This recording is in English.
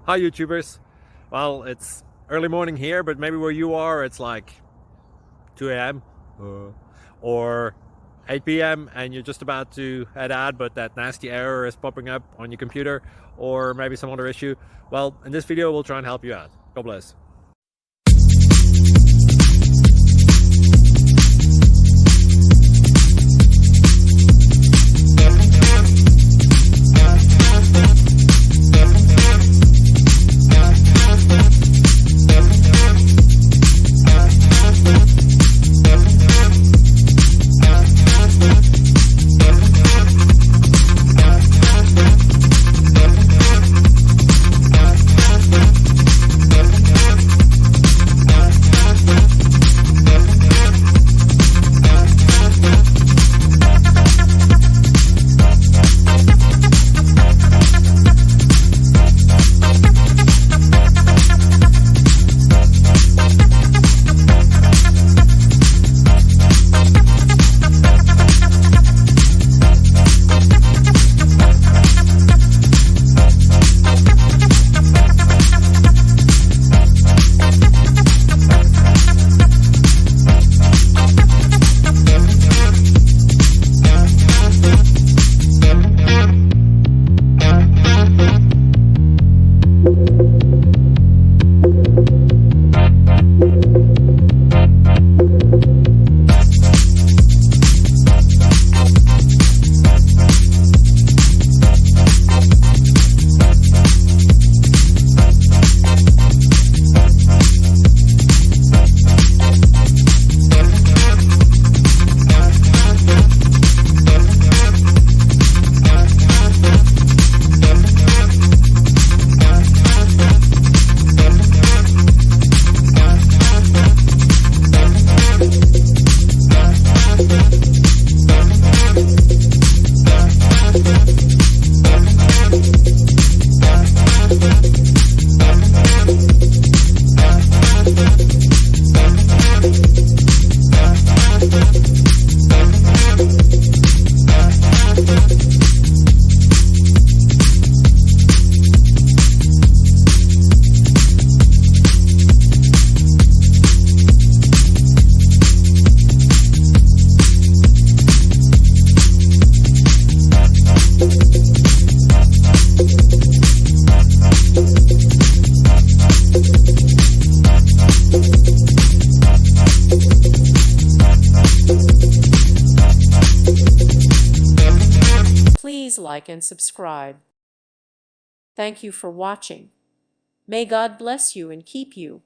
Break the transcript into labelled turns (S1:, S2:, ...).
S1: Hi YouTubers. Well, it's early morning here, but maybe where you are it's like 2 a.m. or 8 p.m. and you're just about to head out, but that nasty error is popping up on your computer, or maybe some other issue. Well, in this video we'll try and help you out. God bless.
S2: Please like and subscribe. Thank you for watching. May God bless you and keep you.